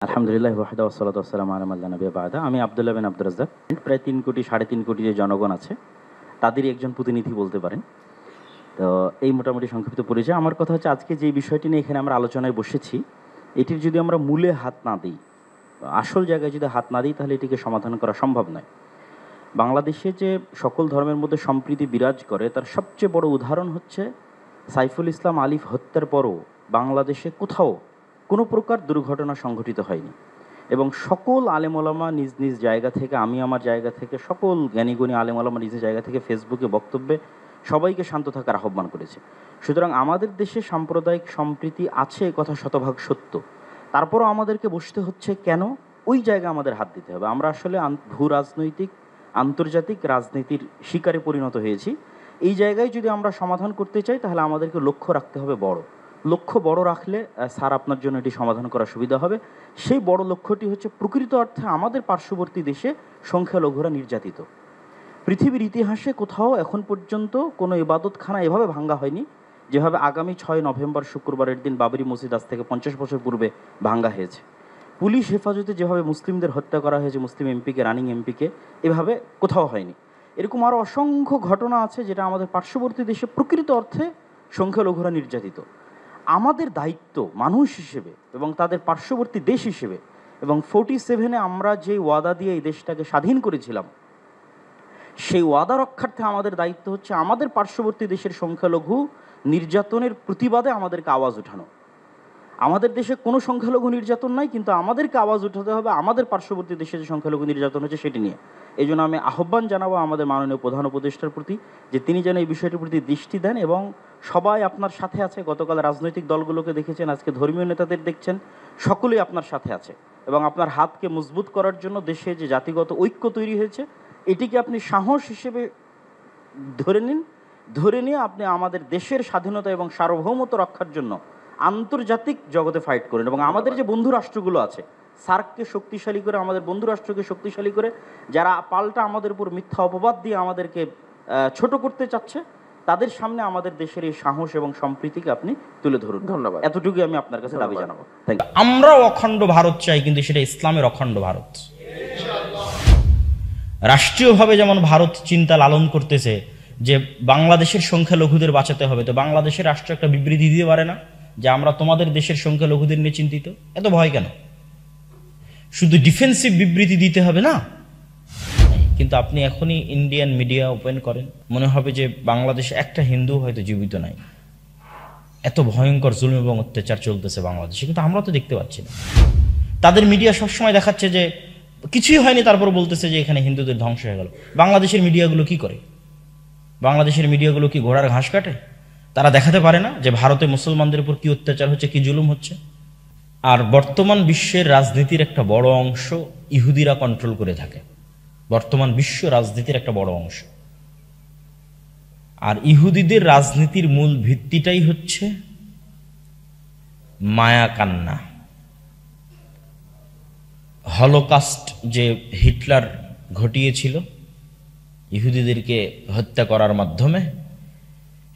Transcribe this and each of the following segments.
আলহামদুলিল্লাহ ওয়াহদা ওয়াসসালাতু ওয়াসসালামু আলা মান লা নাবিয়্যা বা'দা। আমি আব্দুল্লাহ বিন আব্দুর রাজ্জাক। প্রায় ৩ কোটি ৩.৫ কোটি যে জনগণ আছে তাদেরই একজন প্রতিনিধি বলতে পারেন। তো এই মোটামুটি সংক্ষিপ্ত পরিচয়। আমার কথা হচ্ছে আজকে যে বিষয়টি নিয়ে এখানে আমরা আলোচনায় বসেছি, এটির যদি আমরা মূলে হাত না দিই, আসল জায়গায় যদি হাত না দিই, তাহলে এটিকে সমাধান করা সম্ভব নয়। বাংলাদেশে যে সকল ধর্মের মধ্যে সম্প্রীতি বিরাজ করে তার সবচেয়ে বড় উদাহরণ হচ্ছে সাইফুল ইসলাম আলিফ হত্যার পরও বাংলাদেশে কোথাও কোনো প্রকার দুর্ঘটনা সংঘটিত হয়নি এবং সকল আলেম ওলামা নিজ নিজ জায়গা থেকে, আমি আমার জায়গা থেকে, সকল জ্ঞানীগুণী আলেম ওলামা নিজ নিজ জায়গা থেকে ফেসবুকে বক্তব্যে সবাইকে শান্ত থাকার আহ্বান করেছে। সুতরাং আমাদের দেশে সাম্প্রদায়িক সম্প্রীতি আছে, এ কথা শতভাগ সত্য। তারপরও আমাদেরকে বসতে হচ্ছে কেন? ওই জায়গায় আমাদের হাত দিতে হবে। আমরা আসলে ভূ রাজনৈতিক আন্তর্জাতিক রাজনীতির শিকারে পরিণত হয়েছি। এই জায়গায় যদি আমরা সমাধান করতে চাই, তাহলে আমাদেরকে লক্ষ্য রাখতে হবে বড়। লক্ষ্য বড় রাখলে স্যার আপনার জন্য এটি সমাধান করা সুবিধা হবে। সেই বড় লক্ষ্যটি হচ্ছে প্রকৃত অর্থে আমাদের পার্শ্ববর্তী দেশে সংখ্যালঘুরা নির্যাতিত। পৃথিবীর ইতিহাসে কোথাও এখন পর্যন্ত কোনো ইবাদতখানা এভাবে ভাঙ্গা হয়নি যেভাবে আগামী 6 নভেম্বর শুক্রবারের দিন বাবরি মসজিদ আজ থেকে 50 বছর পূর্বে ভাঙ্গা হয়েছে। পুলিশ হেফাজতে যেভাবে মুসলিমদের হত্যা করা হয়েছে, মুসলিম এমপিকে, রানিং এমপিকে, এভাবে কোথাও হয়নি। এরকম আরও অসংখ্য ঘটনা আছে যেটা আমাদের পার্শ্ববর্তী দেশে প্রকৃত অর্থে সংখ্যালঘুরা নির্যাতিত। আমাদের দায়িত্ব মানুষ হিসেবে এবং তাদের পার্শ্ববর্তী দেশ হিসেবে, এবং 47-এ আমরা যে ওয়াদা দিয়ে এই দেশটাকে স্বাধীন করেছিলাম, সেই ওয়াদা রক্ষার্থে আমাদের দায়িত্ব হচ্ছে আমাদের পার্শ্ববর্তী দেশের সংখ্যালঘু নির্যাতনের প্রতিবাদে আমাদেরকে আওয়াজ ওঠানো। আমাদের দেশে কোনো সংখ্যালঘু নির্যাতন নাই, কিন্তু আমাদেরকে আওয়াজ উঠাতে হবে আমাদের পার্শ্ববর্তী দেশে যে সংখ্যালঘু নির্যাতন হচ্ছে সেটি নিয়ে। এই জন্য আমি আহ্বান জানাবো আমাদের মাননীয় প্রধান উপদেষ্টার প্রতি যে তিনি যেন এই বিষয়টির প্রতি দৃষ্টি দেন এবং সবাই আপনার সাথে আছে। গতকাল রাজনৈতিক দলগুলোকে দেখেছেন, আজকে ধর্মীয় নেতাদের দেখছেন, সকলেই আপনার সাথে আছে এবং আপনার হাতকে মজবুত করার জন্য দেশে যে জাতিগত ঐক্য তৈরি হয়েছে এটিকে আপনি সাহস হিসেবে ধরে নিয়ে আপনি আমাদের দেশের স্বাধীনতা এবং সার্বভৌমত্ব রক্ষার জন্য আন্তর্জাতিক জগতে ফাইট করেন। এবং আমাদের যে বন্ধু রাষ্ট্রগুলো আছে, সার্ককে শক্তিশালী করে, আমাদের বন্ধু রাষ্ট্রকে শক্তিশালী করে, যারা পাল্টা আমাদের উপর মিথ্যা অপবাদ দিয়ে আমাদেরকে ছোট করতে চাচ্ছে, তাদের সামনে আমাদের দেশের এই সাহস এবং সম্প্রীতিকে আপনি তুলে ধরুন। ধন্যবাদ। এতটুকুই আমি আপনার কাছে দাবি জানাবো। আমরাও অখণ্ড ভারত চাই, কিন্তু সেটা ইসলামের অখণ্ড ভারত। রাষ্ট্রীয়ভাবে যেমন ভারত চিন্তা লালন করতেছে যে বাংলাদেশের সংখ্যালঘুদের বাঁচাতে হবে, তো বাংলাদেশের রাষ্ট্র একটা বিবৃতি দিতে পারে না যে আমরা তোমাদের দেশের সংখ্যালঘুদের নিয়ে চিন্তিত? এত ভয় কেন? শুধু ডিফেন্সিভ বিবৃতি দিতে হবে না? কিন্তু আপনি এখনই ইন্ডিয়ান মিডিয়া ওপেন করেন, মনে হবে যে বাংলাদেশে একটা হিন্দু হয়তো জীবিত নাই। এত ভয়ঙ্কর জুলুম এবং অত্যাচার চলতেছে বাংলাদেশে, কিন্তু আমরা তো দেখতে পাচ্ছি না। তাদের মিডিয়া সবসময় দেখাচ্ছে যে কিছুই হয়নি, তারপর বলতেছে যে এখানে হিন্দুদের ধ্বংস হয়ে গেল। বাংলাদেশের মিডিয়াগুলো কি করে? বাংলাদেশের মিডিয়াগুলো কি ঘোড়ার ঘাস কাটে? তারা দেখাতে পারে না যে ভারতে মুসলমানদের উপর কি অত্যাচার হচ্ছে, কি জুলুম হচ্ছে? আর বর্তমান বিশ্বের রাজনীতির একটা বড় অংশ ইহুদিরা কন্ট্রোল করে থাকে। বর্তমান বিশ্ব রাজনীতির একটা বড় অংশ। আর ইহুদিদের রাজনীতির মূল ভিত্তিটাই হচ্ছে মায়া কান্না। হলোকাস্ট যে হিটলার ঘটিয়েছিল ইহুদিদেরকে হত্যা করার মাধ্যমে,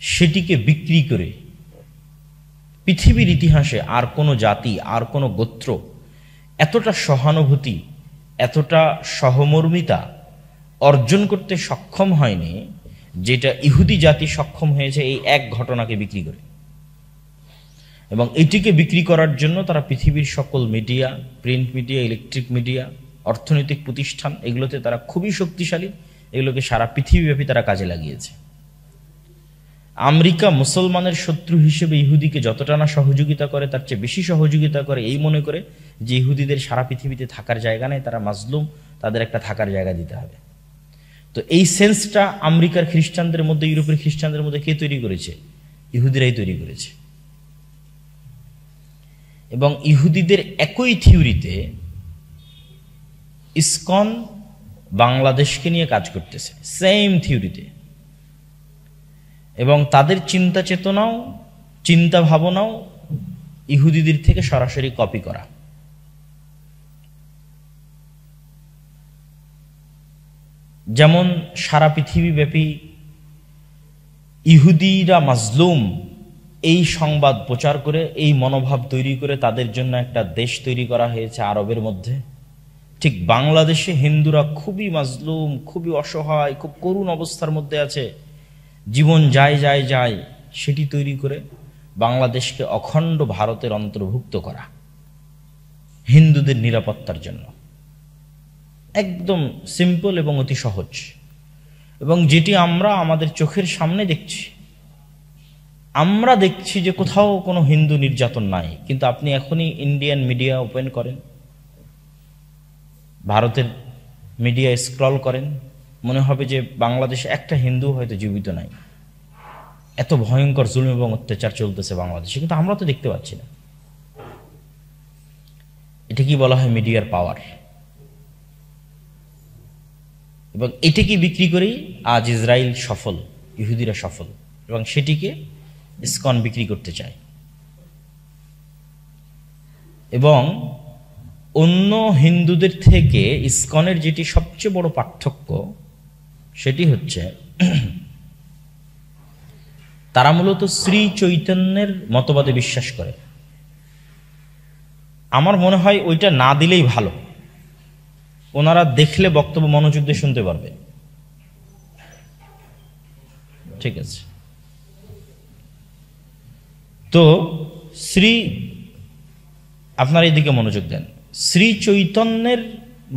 সেটিকে বিক্রি করে পৃথিবীর ইতিহাসে আর কোনো জাতি, আর কোনো গোত্র এতটা সহানুভূতি, এতটা সহমর্মিতা অর্জন করতে সক্ষম হয়নি যেটা ইহুদি জাতি সক্ষম হয়েছে এই এক ঘটনাকে বিক্রি করে। এবং এটিকে বিক্রি করার জন্য তারা পৃথিবীর সকল media, print media, electric media, অর্থনৈতিক প্রতিষ্ঠান, এগুলোতে তারা খুবই শক্তিশালী। এগুলোকে সারা পৃথিবীব্যাপী তারা কাজে লাগিয়েছে। আমেরিকা মুসলমানের শত্রু হিসেবে ইহুদিকে যতটা না সহযোগিতা করে, তার চেয়ে বেশি সহযোগিতা করে এই মনে করে যে ইহুদিদের সারা পৃথিবীতে থাকার জায়গা নেই, তারা মাজলুম, তাদের একটা থাকার জায়গা দিতে হবে। তো এই সেন্সটা আমেরিকার খ্রিস্টানদের মধ্যে, ইউরোপের খ্রিস্টানদের মধ্যে কে তৈরি করেছে? ইহুদিরাই তৈরি করেছে। এবং ইহুদিদের একই থিওরিতে ইসকন বাংলাদেশকে নিয়ে কাজ করতেছে, সেম থিওরিতে। এবং তাদের চিন্তা চেতনাও, চিন্তা ভাবনাও ইহুদিদের থেকে সরাসরি কপি করা। যেমন সারা পৃথিবীব্যাপী ইহুদিরা মাজলুম, এই সংবাদ প্রচার করে, এই মনোভাব তৈরি করে তাদের জন্য একটা দেশ তৈরি করা হয়েছে আরবের মধ্যে। ঠিক বাংলাদেশে হিন্দুরা খুবই মাজলুম, খুবই অসহায়, খুব করুণ অবস্থার মধ্যে আছে, জীবন যায় যায় যায়, সেটি তৈরি করে বাংলাদেশকে অখণ্ড ভারতের অন্তর্ভুক্ত করা হিন্দুদের নিরাপত্তার জন্য। একদম সিম্পল এবং অতি সহজ, এবং যেটি আমরা আমাদের চোখের সামনে দেখছি। আমরা দেখছি যে কোথাও কোনো হিন্দু নির্যাতন নাই, কিন্তু আপনি এখনই ইন্ডিয়ান মিডিয়া ওপেন করেন, ভারতের মিডিয়া স্ক্রল করেন, মনে হবে যে বাংলাদেশে একটা হিন্দু হয়তো জীবিত নাই। এত ভয়ঙ্কর জুলুম এবং অত্যাচার চলতেছে বাংলাদেশে, কিন্তু আমরা তো দেখতে পাচ্ছি না। এটা কি বলা হয়? মিডিয়ার পাওয়ার। এবং এটাকে বিক্রি করেই আজ ইসরায়েল সফল, ইহুদিরা সফল, এবং সেটিকে ইসকন বিক্রি করতে চায়। এবং অন্য হিন্দুদের থেকে ইসকনের যেটি সবচেয়ে বড় পার্থক্য, সেটি হচ্ছে তারা মূলত শ্রী চৈতন্যের মতবাদে বিশ্বাস করে। আমার মনে হয় ওইটা না দিলেই ভালো, ওনারা দেখলে বক্তব্য মনোযোগ দিয়ে শুনতে পারবে। ঠিক আছে, তো আপনারা এদিকে মনোযোগ দেন। শ্রী চৈতন্যের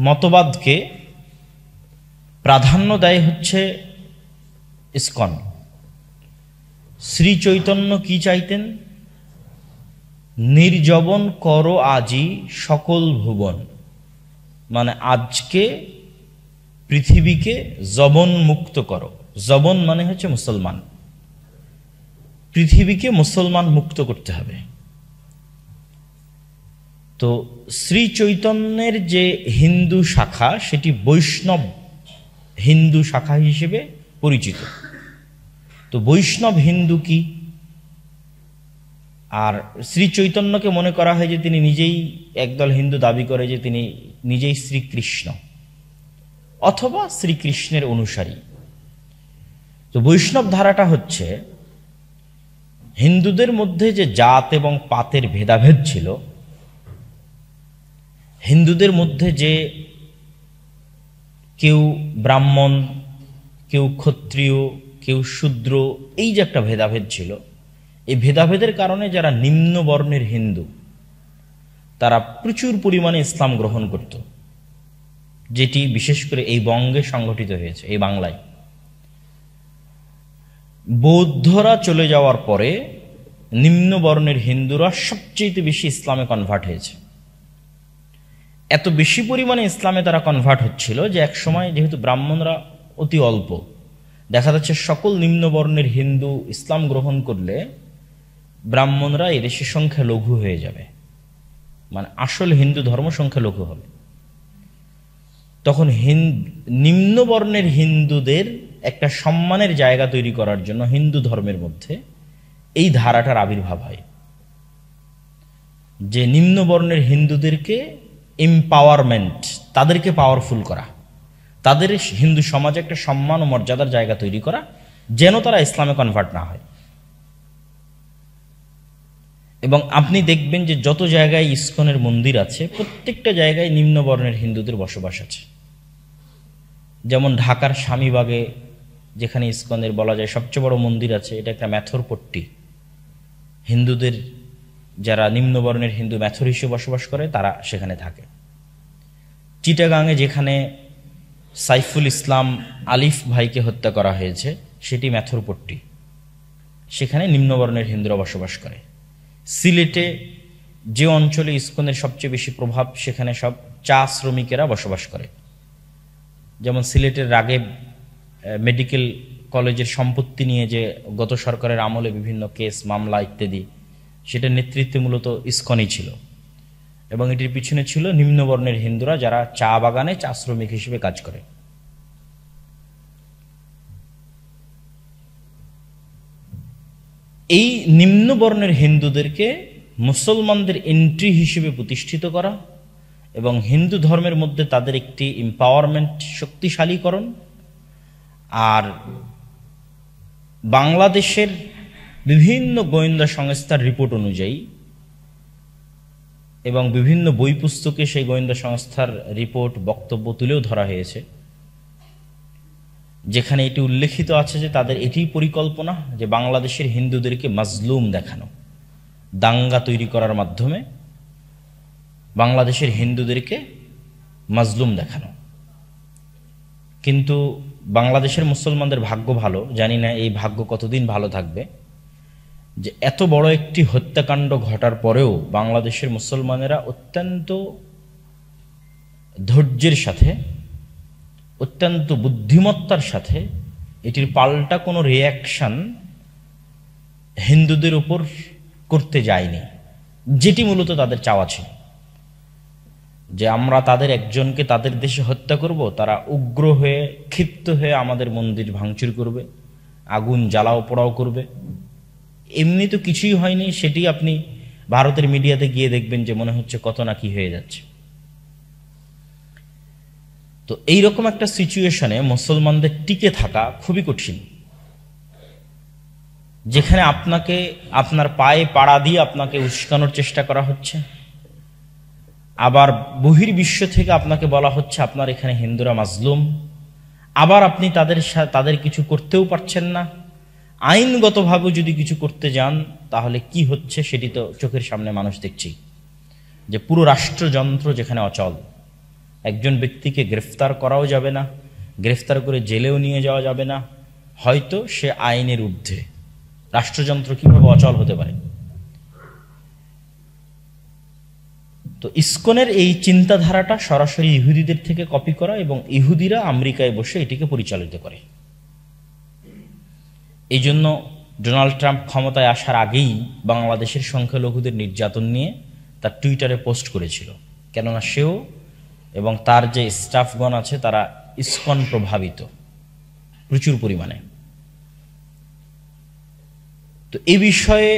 মতবাদকে প্রাধান্য দেয় হচ্ছে ইসকন। শ্রী চৈতন্য কি চাইতেন? নির্জবন করো আজি সকল ভুবন, মানে আজকে পৃথিবীকে জবন মুক্ত করো। জবন মানে হচ্ছে মুসলমান, পৃথিবীকে মুসলমান মুক্ত করতে হবে। তো শ্রী চৈতন্যের যে হিন্দু শাখা, সেটি বৈষ্ণব হিন্দু শাখা হিসেবে পরিচিত। তো বৈষ্ণব হিন্দু কি? আর শ্রী চৈতন্যকে মনে করা হয় যে তিনি নিজেই, একদল হিন্দু দাবি করে যে তিনি নিজেই শ্রীকৃষ্ণ অথবা শ্রীকৃষ্ণের অনুসারী। তো বৈষ্ণব ধারাটা হচ্ছে হিন্দুদের মধ্যে যে জাত এবং পাতের ভেদাভেদ ছিল, হিন্দুদের মধ্যে যে কেউ ব্রাহ্মণ, কেউ ক্ষত্রিয়, কেউ শূদ্র, এই যে একটা ভেদাভেদ ছিল, এই ভেদাভেদের কারণে যারা নিম্ন বর্ণের হিন্দু, তারা প্রচুর পরিমাণে ইসলাম গ্রহণ করত, যেটি বিশেষ করে এই বঙ্গে সংগঠিত হয়েছে, এই বাংলায়। বৌদ্ধরা চলে যাওয়ার পরে নিম্ন বর্ণের হিন্দুরা সবচেয়ে বেশি ইসলামে কনভার্ট হয়েছে। এত বেশি পরিমাণে ইসলামে তারা কনভার্ট হচ্ছিল যে এক সময়, যেহেতু ব্রাহ্মণরা অতি অল্প, দেখা যাচ্ছে সকল নিম্ন বর্ণের হিন্দু ইসলাম গ্রহণ করলে ব্রাহ্মণরা এদেশের সংখ্যা লঘু হয়ে যাবে, মানে আসল হিন্দু ধর্ম সংখ্যা লঘু হবে। তখন নিম্ন বর্ণের হিন্দুদের একটা সম্মানের জায়গা তৈরি করার জন্য হিন্দু ধর্মের মধ্যে এই ধারাটার আবির্ভাব হয়, যে নিম্ন বর্ণের হিন্দুদেরকে এম্পাওয়ারমেন্ট, তাদেরকে পাওয়ারফুল করা, তাদের হিন্দু সমাজে একটা সম্মান ও মর্যাদার জায়গা তৈরি করা, যেন তারা ইসলামে কনভার্ট না হয়। এবং আপনি দেখবেন যে যত জায়গায় ইসকনের মন্দির আছে, প্রত্যেকটা জায়গায় নিম্ন বর্ণের হিন্দুদের বসবাস আছে। যেমন ঢাকার স্বামীবাগে, যেখানে ইসকনের বলা যায় সবচেয়ে বড় মন্দির আছে, এটা একটা ম্যাথর পট্টি। হিন্দুদের যারা নিম্ন বর্ণের হিন্দু ম্যাথর হিসেবে বসবাস করে, তারা সেখানে থাকে। চিটাগাংয়ে যেখানে সাইফুল ইসলাম আলিফ ভাইকে হত্যা করা হয়েছে, সেটি ম্যাথর পট্টি, সেখানে নিম্নবর্ণের হিন্দুরা বসবাস করে। সিলেটে যে অঞ্চলে ইসকনের সবচেয়ে বেশি প্রভাব, সেখানে সব চা শ্রমিকেরা বসবাস করে। যেমন সিলেটের রাগেব মেডিকেল কলেজের সম্পত্তি নিয়ে যে গত সরকারের আমলে বিভিন্ন কেস, মামলা ইত্যাদি, সেটার নেতৃত্বে মূলত ইসকনই ছিল, এবং এটির পিছনে ছিল নিম্নবর্ণের হিন্দুরা, যারা চা বাগানে চা শ্রমিক হিসেবে কাজ করে। এই নিম্নবর্ণের হিন্দুদেরকে মুসলমানদের এন্ট্রি হিসেবে প্রতিষ্ঠিত করা এবং হিন্দু ধর্মের মধ্যে তাদের একটি এম্পাওয়ারমেন্ট, শক্তিশালীকরণ, আর বাংলাদেশের বিভিন্ন গোয়েন্দা সংস্থার রিপোর্ট অনুযায়ী এবং বিভিন্ন বই পুস্তকে সেই গোয়েন্দা সংস্থার রিপোর্ট বক্তব্য তুলেও ধরা হয়েছে, যেখানে এটি উল্লেখিত আছে যে তাদের এটি পরিকল্পনা যে বাংলাদেশের হিন্দুদেরকে মাজলুম দেখানো, দাঙ্গা তৈরি করার মাধ্যমে বাংলাদেশের হিন্দুদেরকে মাজলুম দেখানো। কিন্তু বাংলাদেশের মুসলমানদের ভাগ্য ভালো, জানি না এই ভাগ্য কতদিন ভালো থাকবে, যে এত বড় একটি হত্যাকাণ্ড ঘটার পরেও বাংলাদেশের মুসলমানেরা অত্যন্ত ধৈর্যের সাথে, অত্যন্ত বুদ্ধিমত্তার সাথে এটির পাল্টা কোনো রিয়াকশন হিন্দুদের উপর করতে যায়নি, যেটি মূলত তাদের চাওয়া ছিল, যে আমরা তাদের একজনকে তাদের দেশে হত্যা করব, তারা উগ্র হয়ে ক্ষিপ্ত হয়ে আমাদের মন্দির ভাঙচুর করবে, আগুন জ্বালাও পোড়াও করবে। এমনি তো কিছুই হয়নি, সেটি আপনি ভারতের মিডিয়াতে গিয়ে দেখবেন যে মনে হচ্ছে কত না কি হয়ে যাচ্ছে। তো এইরকম একটা সিচুয়েশনে মুসলমানদের টিকে থাকা খুবই কঠিন, যেখানে আপনাকে আপনার পায়ে পাড়া দিয়ে আপনাকে উস্কানোর চেষ্টা করা হচ্ছে, আবার বহির্বিশ্ব থেকে আপনাকে বলা হচ্ছে আপনার এখানে হিন্দুরা মাজলুম, আবার আপনি তাদের কিছু করতেও পারছেন না। আইনগতভাবে যদি কিছু করতে যান তাহলে কি হচ্ছে সেটি তো চোখের সামনে মানুষ দেখছি, যে পুরো রাষ্ট্রযন্ত্র যেখানে অচল, একজন ব্যক্তিকে গ্রেফতার করাও যাবে না, গ্রেফতার করে জেলেও নিয়ে যাওয়া যাবে না, হয়তো সে আইনের ঊর্ধ্বে। রাষ্ট্রযন্ত্র কিভাবে অচল হতে পারে? তো ইসকনের এই চিন্তাধারাটা সরাসরি ইহুদিদের থেকে কপি করা, এবং ইহুদিরা আমেরিকায় বসে এটিকে পরিচালিত করে। এই জন্য ডোনাল্ড ট্রাম্প ক্ষমতায় আসার আগেই বাংলাদেশের সংখ্যালঘুদের নির্যাতন নিয়ে তার টুইটারে পোস্ট করেছিল, কেননা সেও এবং তার যে স্টাফগণ আছে তারা ইসকন প্রভাবিত প্রচুর পরিমাণে। তো এই বিষয়ে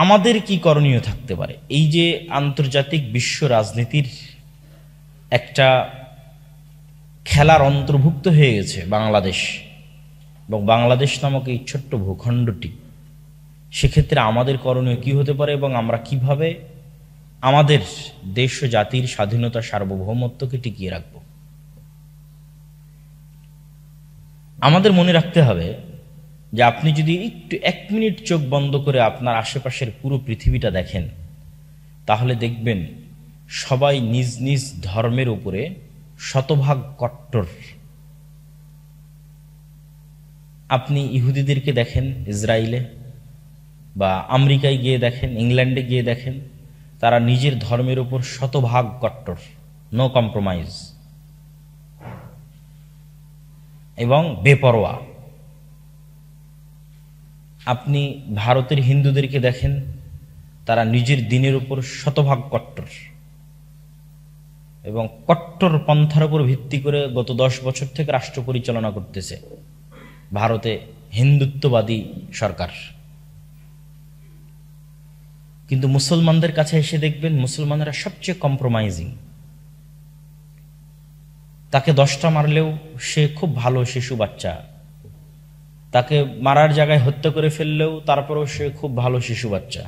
আমাদের কি করণীয় থাকতে পারে? এই যে আন্তর্জাতিক বিশ্ব রাজনীতির একটা খেলার অন্তর্ভুক্ত হয়ে গেছে বাংলাদেশ, এবং বাংলাদেশ নামক এই ছোট্ট ভূখণ্ডটি, সেক্ষেত্রে আমাদের করণীয় কি হতে পারে এবং আমরা কিভাবে আমাদের দেশ ও জাতির স্বাধীনতা সার্বভৌমত্বকে টিকিয়ে রাখব? আমাদের মনে রাখতে হবে যে আপনি যদি একটু 1 মিনিট চোখ বন্ধ করে আপনার আশেপাশের পুরো পৃথিবীটা দেখেন, তাহলে দেখবেন সবাই নিজ নিজ ধর্মের উপরে শতভাগ কট্টর। আপনি ইহুদিদেরকে দেখেন ইসরায়েলে, বা আমেরিকায় গিয়ে দেখেন, ইংল্যান্ডে গিয়ে দেখেন, তারা নিজের ধর্মের উপর শতভাগ কট্টর, নো কম্প্রোমাইজ, এবং বেপরোয়া। আপনি ভারতের হিন্দুদেরকে দেখেন, তারা নিজের দিনের উপর শতভাগ কট্টর, এবং কট্টর পন্থার উপর ভিত্তি করে গত 10 বছর থেকে রাষ্ট্র পরিচালনা করতেছে ভারতে হিন্দুত্ববাদী সরকার। কিন্তু মুসলমানদের কাছে এসে দেখবেন মুসলমানেরা সবচেয়ে কম্প্রোমাইজিং। তাকে 10টা মারলেও সে খুব ভালো শিশু বাচ্চা, তাকে মারার জায়গায় হত্যা করে ফেললেও তারপরেও সে খুব ভালো শিশু বাচ্চা।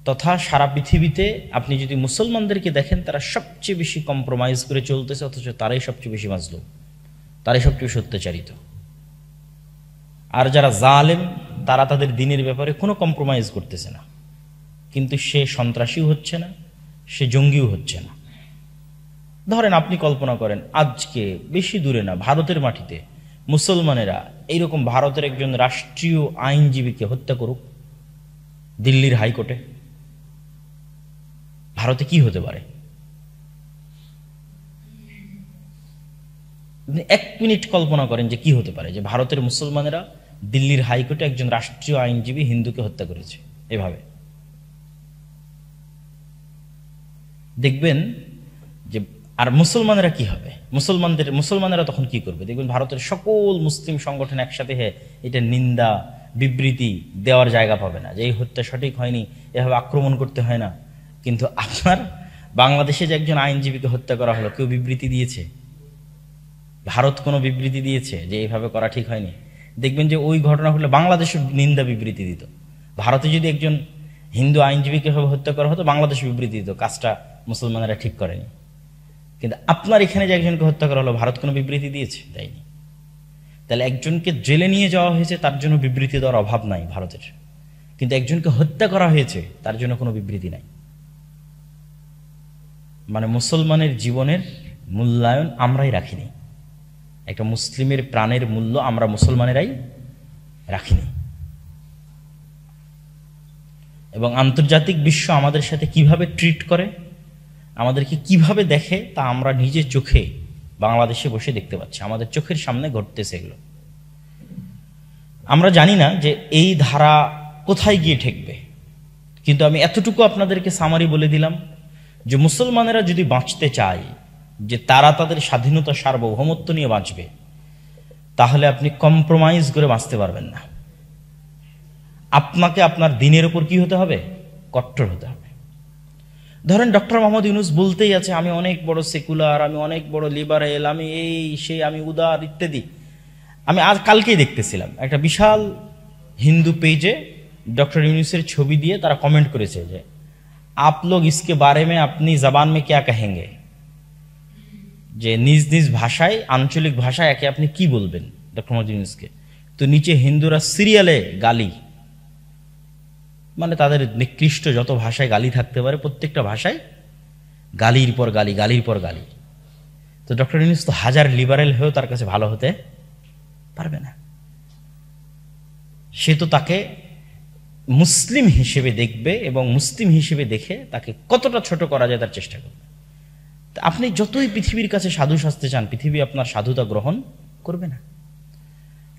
তথা সারা পৃথিবীতে আপনি যদি মুসলমানদেরকে দেখেন, তারা সবচেয়ে বেশি কম্প্রোমাইজ করে চলতেছে, অথচ তারাই সবচেয়ে বেশি মাজলুম, তারাই সবচেয়ে বেশি অত্যাচারিত। আর যারা জালেম, তারা তাদের দিনের ব্যাপারে কোনো কম্প্রোমাইজ করতেছে না, কিন্তু সে সন্ত্রাসীও হচ্ছে না, সে জঙ্গিও হচ্ছে না। ধরেন আপনি কল্পনা করেন, আজকে বেশি দূরে না, ভারতের মাটিতে মুসলমানেরা এইরকম ভারতের একজন রাষ্ট্রীয় আইনজীবীকে হত্যা করুক দিল্লির হাইকোর্টে, ভারতে কি হতে পারে? 1 মিনিট কল্পনা করেন যে কি হতে পারে, যে ভারতের মুসলমানেরা দিল্লির হাইকোর্টে একজন রাষ্ট্রীয় আইনজীবী হিন্দুকে হত্যা করেছে এভাবে। দেখবেন যে আর মুসলমানেরা কি হবে, মুসলমানেরা তখন কি করবে? দেখবেন ভারতের সকল মুসলিম সংগঠন একসাথে এটা নিন্দা বিবৃতি দেওয়ার জায়গা পাবে না, যে এই হত্যা সঠিক হয়নি, এভাবে আক্রমণ করতে হয় না। কিন্তু আপনার বাংলাদেশে যে একজন আইনজীবীকে হত্যা করা হলো, কেউ বিবৃতি দিয়েছে? ভারত কোনো বিবৃতি দিয়েছে যে এইভাবে করা ঠিক হয়নি? দেখবেন যে ওই ঘটনা ঘটলে বাংলাদেশে নিন্দা বিবৃতি দিত। ভারতে যদি একজন হিন্দু আইনজীবীকে হত্যা করা হতো, বাংলাদেশে বিবৃতি দিত কাজটা মুসলমানেরা ঠিক করেনি। কিন্তু আপনার এখানে যে একজনকে হত্যা করা হলো, ভারত কোনো বিবৃতি দিয়েছে? দেয়নি। তাহলে একজনকে জেলে নিয়ে যাওয়া হয়েছে, তার জন্য বিবৃতি দেওয়ার অভাব নাই ভারতের, কিন্তু একজনকে হত্যা করা হয়েছে তার জন্য কোনো বিবৃতি নাই। মানে মুসলমানের জীবনের মূল্যায়ন আমরাই রাখিনি, একটা মুসলিমের প্রাণের মূল্য আমরা মুসলমানেরাই রাখিনি। এবং আন্তর্জাতিক বিশ্ব আমাদের সাথে কিভাবে ট্রিট করে, আমাদেরকে কিভাবে দেখে, তা আমরা নিজের চোখে বাংলাদেশে বসে দেখতে পাচ্ছি, আমাদের চোখের সামনে ঘটতেছে এগুলো। আমরা জানি না যে এই ধারা কোথায় গিয়ে ঠেকবে, কিন্তু আমি এতটুকু আপনাদেরকে সামারি বলে দিলাম যে মুসলমানেরা যদি বাঁচতে চায়, যে তারা তাদের স্বাধীনতা সার্বভৌমত্ব নিয়ে বাঁচবে, তাহলে আপনি কম্প্রোমাইজ করে বাঁচতে পারবেন না। আপনাকে আপনার দিনের উপর কি হতে হবে? কট্টর হতে হবে। ধরেন ডক্টর মোহাম্মদ ইউনূস বলতেই আছে আমি অনেক বড় সেকুলার, আমি অনেক বড় লিবারেল, আমি এই সেই, আমি উদার ইত্যাদি। আমি আজ কালকেই দেখতেছিলাম একটা বিশাল হিন্দু পেজে ডক্টর ইউনূসের ছবি দিয়ে তারা কমেন্ট করেছে যে आप लोग इसके बारे में अपनी जबान में क्या कहेंगे, যে নিজ নিজ ভাষায়, আঞ্চলিক ভাষায় একে আপনি কি বলবেন ডক্টর মোহাম্মদ ইউনূসকে। তো নিচে হিন্দুরা সিরিয়ালে গালি, মানে তাদের নিকৃষ্ট যত ভাষায় গালি থাকতে পারে প্রত্যেকটা ভাষায় গালির পর গালি, গালির পর গালি। তো ডক্টর ইউনূস তো হাজার লিবারেল হয়েও তার কাছে ভালো হতে পারবে না। সে তো তাকে মুসলিম হিসেবে দেখবে এবং মুসলিম হিসেবে দেখে তাকে কতটা ছোট করা যায় তার চেষ্টা করবে। আপনি যতই পৃথিবীর কাছে সাধু সাজতে চান, পৃথিবী আপনার সাধুতা গ্রহণ করবে না।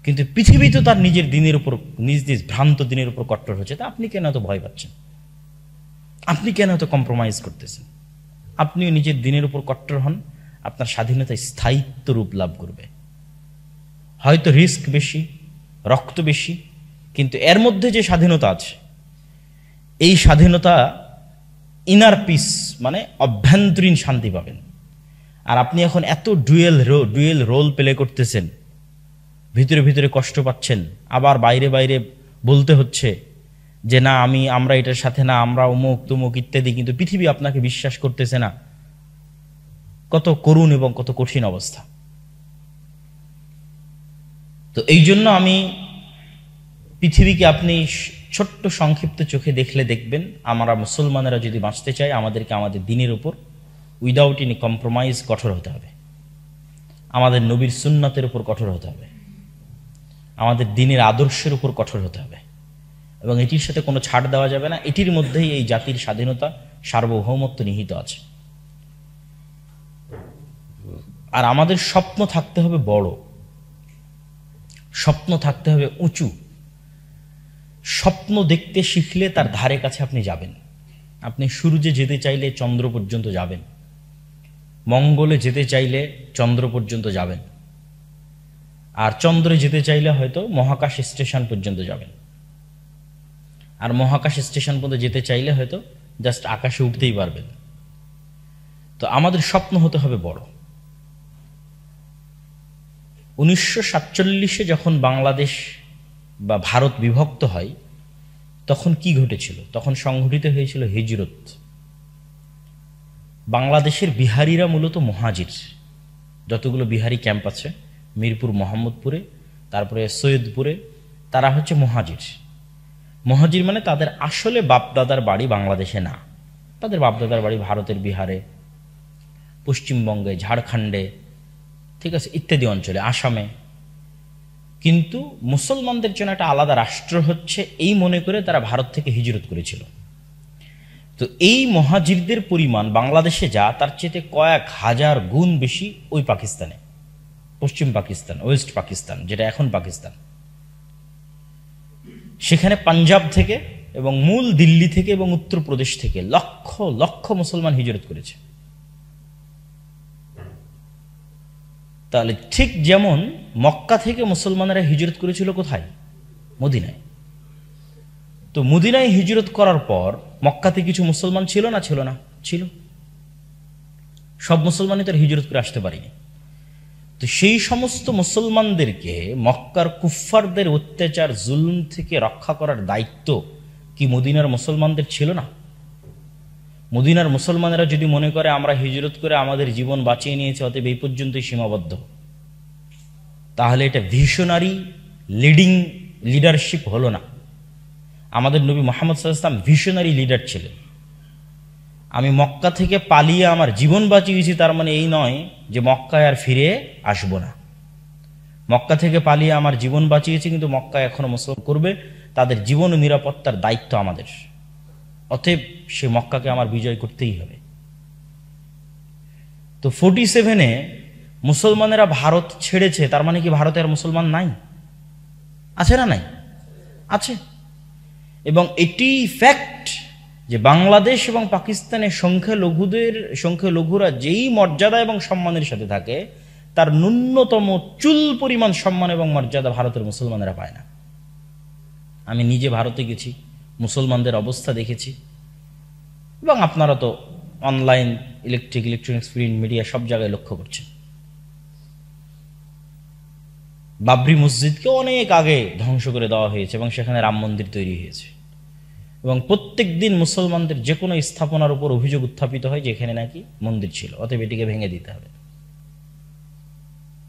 কিন্তু পৃথিবী তো তার নিজের দিনের উপর, নিজ নিজ ভ্রান্ত দিনের উপর কট্টর হচ্ছে, তা আপনি কেন এত ভয় পাচ্ছেন? আপনি কেন এত কম্প্রোমাইজ করতেছেন? আপনিও নিজের দিনের উপর কট্টর হন, আপনার স্বাধীনতা স্থায়িত্ব রূপ লাভ করবে। হয়তো রিস্ক বেশি, রক্ত বেশি, কিন্তু এর মধ্যে যে স্বাধীনতা আছে, এই স্বাধীনতা ইনার পিস, মানে অভ্যন্তরীণ শান্তি পাবেন। আর আপনি এখন এত ডুয়েল রোল প্লে করতেছেন, ভিতরে ভিতরে কষ্ট পাচ্ছেন, আবার বাইরে বাইরে বলতে হচ্ছে যে না আমরা এটার সাথে না, আমরা অমুক তমুক ইত্যাদি, কিন্তু পৃথিবী আপনাকে বিশ্বাস করতেছে না। কত করুণ এবং কত কঠিন অবস্থা। তো এই জন্য আমি পৃথিবীকে আপনি ছোট্ট সংক্ষিপ্ত চোখে দেখলে দেখবেন আমরা মুসলমানেরা যদি বাঁচতে চাই, আমাদেরকে আমাদের দিনের উপর উইদাউট এনি কম্প্রোমাইজ কঠোর হতে হবে, আমাদের নবীর সুন্নাতের উপর কঠোর হতে হবে, আমাদের দিনের আদর্শের উপর কঠোর হতে হবে, এবং এটির সাথে কোনো ছাড় দেওয়া যাবে না। এটির মধ্যেই এই জাতির স্বাধীনতা, সার্বভৌমত্ব নিহিত আছে। আর আমাদের স্বপ্ন থাকতে হবে বড়, স্বপ্ন থাকতে হবে উঁচু। স্বপ্ন দেখতে শিখলে তার ধারে কাছে আপনি যাবেন। আপনি সূর্যে যেতে চাইলে চন্দ্র পর্যন্ত যাবেন, মঙ্গলে যেতে চাইলে চন্দ্র পর্যন্ত যাবেন, আর চন্দ্রে যেতে চাইলে হয়তো মহাকাশ স্টেশন পর্যন্ত যাবেন, আর মহাকাশ স্টেশন পর্যন্ত যেতে চাইলে হয়তো জাস্ট আকাশে উঠতেই পারবেন। তো আমাদের স্বপ্ন হতে হবে বড়। 1947 যখন বাংলাদেশ বা ভারত বিভক্ত হয়, তখন কি ঘটেছিল? তখন সংঘটিত হয়েছিল হিজরত। বাংলাদেশের বিহারিরা মূলত মুহাজির, যতগুলো বিহারি ক্যাম্প আছে মিরপুর, মোহাম্মদপুরে, তারপরে সৈয়দপুরে, তারা হচ্ছে মুহাজির। মুহাজির মানে তাদের আসলে বাপদাদার বাড়ি বাংলাদেশে না, তাদের বাপদাদার বাড়ি ভারতের বিহারে, পশ্চিমবঙ্গে, ঝাড়খণ্ডে, ঠিক আছে, ইত্যাদি অঞ্চলে, আসামে। কিন্তু মুসলমানদের জন্য একটা আলাদা রাষ্ট্র হচ্ছে এই মনে করে তারা ভারত থেকে হিজরত করেছিল। তো এই মুহাজিরদের পরিমাণ বাংলাদেশে যা, তার চেয়ে কয়েক হাজার গুণ বেশি ওই পাকিস্তানে, পশ্চিম পাকিস্তান, ওয়েস্ট পাকিস্তান, যেটা এখন পাকিস্তান। সেখানে পাঞ্জাব থেকে এবং মূল দিল্লি থেকে এবং উত্তরপ্রদেশ থেকে লক্ষ লক্ষ মুসলমান হিজরত করেছে। তাহলে ঠিক যেমন মক্কা থেকে মুসলমানেরা হিজরত করেছিল কোথায়? মদিনায়। তো মদিনায় হিজরত করার পর মক্কাতে কিছু মুসলমান ছিল না? ছিল না, ছিল। সব মুসলমানই তার হিজরত করে আসতে পারেনি। তো সেই সমস্ত মুসলমানদেরকে মক্কার কুফফারদের অত্যাচার জুলুম থেকে রক্ষা করার দায়িত্ব কি মদিনার মুসলমানদের ছিল না? মদিনার মুসলমানেরা যদি মনে করে আমরা হিজরত করে আমাদের জীবন বাঁচিয়ে নিয়েছি, অতএব এই পর্যন্তই সীমাবদ্ধ, তাহলে এটা ভিশনারি লিডারশিপ হলো না। আমাদের নবী মুহাম্মদ সাল্লাল্লাহু আলাইহি ওয়াসাল্লাম ভিশনারি লিডার ছিলেন। আমি মক্কা থেকে পালিয়ে আমার জীবন বাঁচিয়েছি তার মানে এই নয় যে মক্কায় আর ফিরে আসবো না। মক্কা থেকে পালিয়ে আমার জীবন বাঁচিয়েছি, কিন্তু মক্কায় এখনো মুসলমান করবে, তাদের জীবন ও নিরাপত্তার দায়িত্ব আমাদের। অতএব সে মক্কাকে আমার বিজয় করতেই হবে। তো 47-এ মুসলমানেরা ভারত ছেড়েছে, তার মানে কি ভারতে আর মুসলমান নাই? আছে না নাই? আছে। এবং এটি ফ্যাক্ট যে বাংলাদেশ এবং পাকিস্তানের সংখ্যালঘুরা যেই মর্যাদা এবং সম্মানের সাথে থাকে, তার ন্যূনতম চুল পরিমাণ সম্মান এবং মর্যাদা ভারতের মুসলমানেরা পায় না। আমি নিজে ভারতে গেছি, মুসলমানদের অবস্থা দেখেছি, এবং আপনারা তো অনলাইন ইলেকট্রনিক্স প্রিন্ট মিডিয়া সব জায়গায় লক্ষ্য করছেন। বাবরি মসজিদকে অনেক আগে ধ্বংস করে দেওয়া হয়েছে এবং সেখানে রাম মন্দির তৈরি হয়েছে, এবং প্রত্যেক দিন মুসলমানদের যে কোনো স্থাপনার উপর অভিযোগ উত্থাপিত হয় যে এখানে নাকি মন্দির ছিল, অতএব এটিকে ভেঙে দিতে হবে।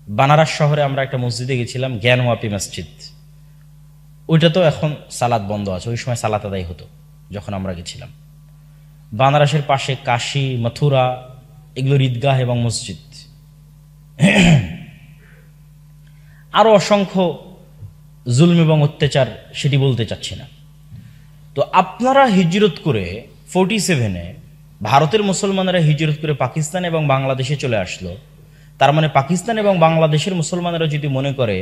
বানারস শহরে আমরা একটা মসজিদে গেছিলাম, জ্ঞানওয়াপি মসজিদ, ওইটা তো এখন সালাত বন্ধ আছে, ওই সময় সালাত আদায় হতো যখন আমরা গেছিলাম। বানারসের পাশে কাশী, মথুরা, এগুলোর ঈদগাহ এবং মসজিদ, আরো অসংখ্য জুলম এবং অত্যাচার, সেটি বলতে চাচ্ছি না। তো আপনারা হিজরত করে 47-এ ভারতের মুসলমানেরা হিজরত করে পাকিস্তান এবং বাংলাদেশে চলে আসলো, তার মানে পাকিস্তান এবং বাংলাদেশের মুসলমানেরা যদি মনে করে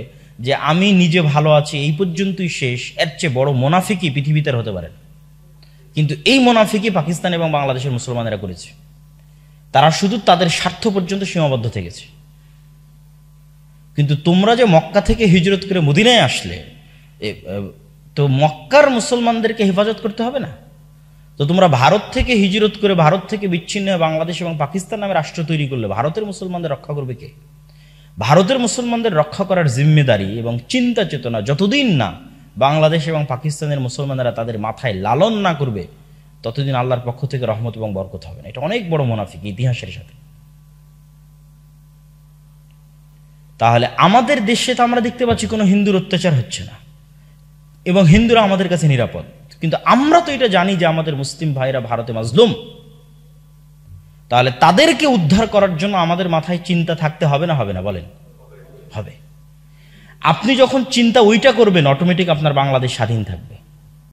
যে আমি নিজে ভালো আছি, এই পর্যন্তই শেষ, এর চেয়ে বড় মোনাফিকি পৃথিবীতে আর হতে পারে না। কিন্তু এই মোনাফিকি পাকিস্তান এবং বাংলাদেশের মুসলমানেরা করেছে। তারা শুধু তাদের স্বার্থ পর্যন্ত সীমাবদ্ধ থেকেছে। কিন্তু তোমরা যে মক্কা থেকে হিজরত করে মদিনায় আসলে, তো মক্কার মুসলমানদেরকে হেফাজত করতে হবে না? তো তোমরা ভারত থেকে হিজরত করে ভারত থেকে বিচ্ছিন্ন হয়ে বাংলাদেশ এবং পাকিস্তান নামে রাষ্ট্র তৈরি করলে ভারতের মুসলমানদের রক্ষা করবে কে? ভারতের মুসলমানদের রক্ষা করার জিম্মেদারি এবং চিন্তা চেতনা যতদিন না বাংলাদেশ এবং পাকিস্তানের মুসলমানেরা তাদের মাথায় লালন না করবে, ততদিন আল্লাহর পক্ষ থেকে রহমত এবং বরকত হবে না। এটা অনেক বড় মুনাফিক ইতিহাসের সাথে। তাহলে আমাদের দেশে তো আমরা দেখতে পাচ্ছি কোনো হিন্দুর অত্যাচার হচ্ছে না এবং হিন্দুরা আমাদের কাছে নিরাপদ, কিন্তু আমরা তো এটা জানি যে আমাদের মুসলিম ভাইরা ভারতে মাজলুম। তাহলে তাদেরকে উদ্ধার করার জন্য আমাদের মাথায় চিন্তা থাকতে হবে না? হবে না? বলেন। হবে। আপনি যখন চিন্তা ওইটা করবেন, অটোমেটিক আপনার বাংলাদেশ স্বাধীন থাকবে।